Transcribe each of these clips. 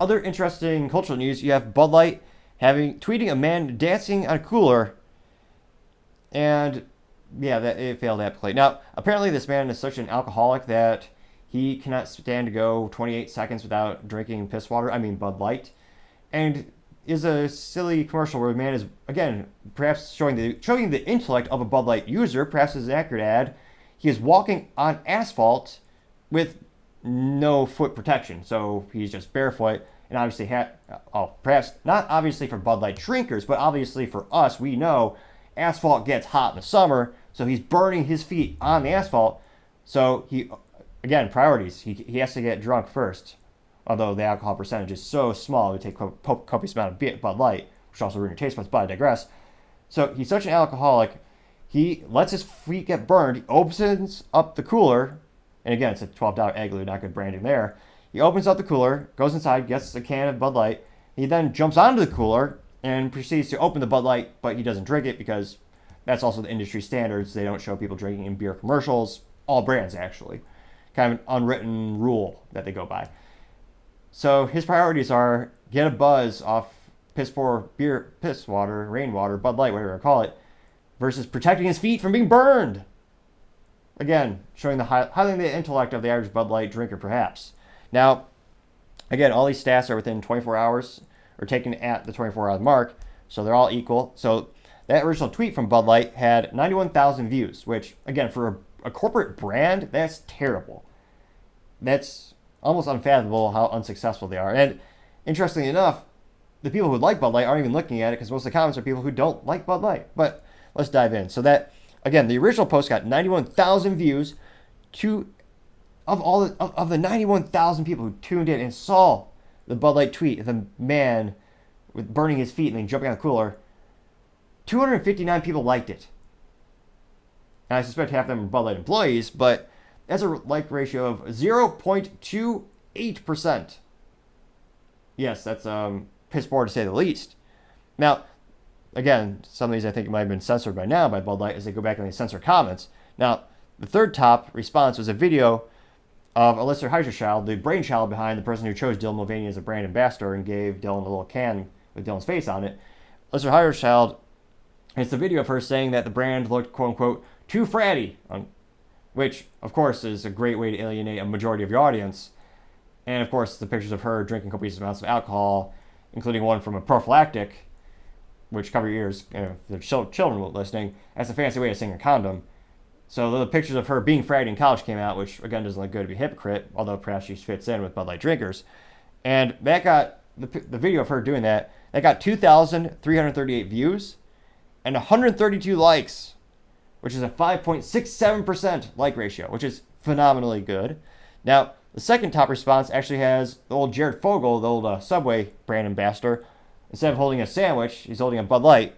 Other interesting cultural news, you have Bud Light tweeting a man dancing on a cooler, and yeah, that it failed aptly. Now, apparently this man is such an alcoholic that he cannot stand to go 28 seconds without drinking piss water, I mean Bud Light, and is a silly commercial where the man is, again, perhaps showing the intellect of a Bud Light user, perhaps as an accurate ad. He is walking on asphalt with no foot protection, so he's just barefoot, and obviously perhaps not obviously for Bud Light drinkers, but obviously for us, we know asphalt gets hot in the summer, so he's burning his feet on the asphalt. So again, priorities. He has to get drunk first, although the alcohol percentage is so small, it would take copious amount of Bud Light, which also ruin your taste buds, but I digress. So he's such an alcoholic, he lets his feet get burned, he opens up the cooler, and again, it's a $12 Igloo, not good branding there. He opens up the cooler, goes inside, gets a can of Bud Light. He then jumps onto the cooler and proceeds to open the Bud Light, but he doesn't drink it because that's also the industry standards. They don't show people drinking in beer commercials. All brands, actually. Kind of an unwritten rule that they go by. So his priorities are get a buzz off piss poor beer, piss water, rainwater, Bud Light, whatever you call it, versus protecting his feet from being burned. Again, showing highlighting the intellect of the average Bud Light drinker, perhaps. Now, again, all these stats are within 24 hours, or taken at the 24-hour mark, so they're all equal. So that original tweet from Bud Light had 91,000 views, which, again, for a corporate brand, that's terrible. That's almost unfathomable how unsuccessful they are. And interestingly enough, the people who like Bud Light aren't even looking at it because most of the comments are people who don't like Bud Light. But let's dive in. So that, again, the original post got 91,000 views. Of the 91,000 people who tuned in and saw the Bud Light tweet of the man with burning his feet and then jumping on the cooler, 259 people liked it. And I suspect half of them are Bud Light employees, but that's a like ratio of 0.28%. Yes, that's piss poor to say the least. Now, again, some of these I think might have been censored by now by Bud Light as they go back and they censor comments. Now, the third top response was a video of Alyssa Heiserchild, the brainchild behind the person who chose Dylan Mulvaney as a brand ambassador and gave Dylan a little can with Dylan's face on it. Alyssa Heiserchild, it's the video of her saying that the brand looked, quote unquote, too fratty, which, of course, is a great way to alienate a majority of your audience. And, of course, the pictures of her drinking copious amounts of alcohol, including one from a prophylactic, which cover your ears, if the children listening, that's a fancy way of saying a condom. So the pictures of her being fratty in college came out, which, again, doesn't look good to be a hypocrite, although perhaps she fits in with Bud Light drinkers. And that got, the video of her doing that got 2,338 views and 132 likes, which is a 5.67% like ratio, which is phenomenally good. Now, the second top response actually has the old Jared Fogle, the old Subway brand ambassador. Instead of holding a sandwich, he's holding a Bud Light,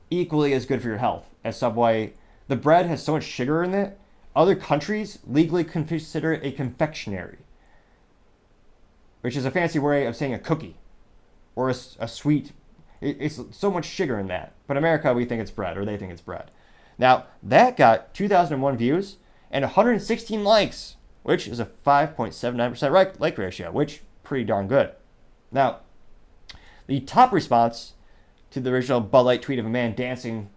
equally as good for your health as Subway. The bread has so much sugar in it, other countries legally consider it a confectionery, which is a fancy way of saying a cookie or a sweet. It's so much sugar in that. But in America, we think it's bread, or they think it's bread. Now, that got 2,001 views and 116 likes, which is a 5.79% like ratio, which pretty darn good. Now, the top response to the original Bud Light tweet of a man dancing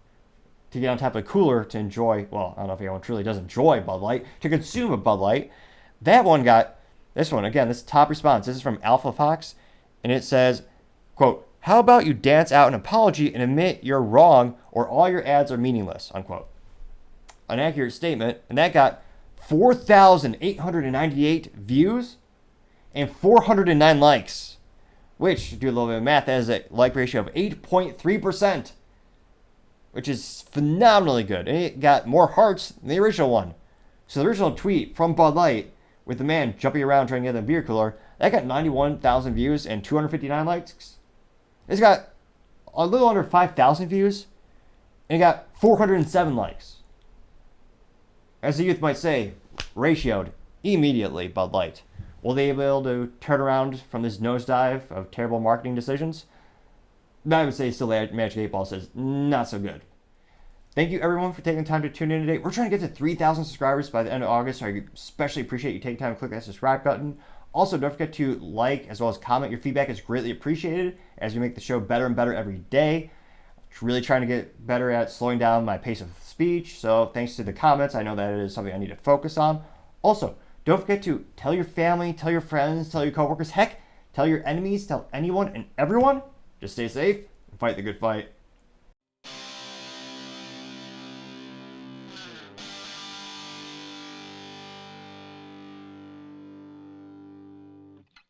to get on top of a cooler to enjoy, well, I don't know if anyone truly does enjoy Bud Light, to consume a Bud Light. That one got, this one, again, this top response. This is from Alpha Fox, and it says, quote, how about you dance out an apology and admit you're wrong or all your ads are meaningless, unquote. An accurate statement, and that got 4,898 views and 409 likes, which, to do a little bit of math, that is a like ratio of 8.3%. Which is phenomenally good. And it got more hearts than the original one. So the original tweet from Bud Light with the man jumping around trying to get a beer cooler, that got 91,000 views and 259 likes. It's got a little under 5,000 views and it got 407 likes. As the youth might say, ratioed immediately, Bud Light. Will they be able to turn around from this nosedive of terrible marketing decisions? I would say still the Magic 8 Ball says not so good. Thank you everyone for taking the time to tune in today. We're trying to get to 3,000 subscribers by the end of August, so I especially appreciate you taking time to click that subscribe button. Also, don't forget to like as well as comment. Your feedback is greatly appreciated as we make the show better and better every day. Really trying to get better at slowing down my pace of speech. So thanks to the comments, I know that it is something I need to focus on. Also, don't forget to tell your family, tell your friends, tell your coworkers, heck, tell your enemies, tell anyone and everyone. Just stay safe and fight the good fight.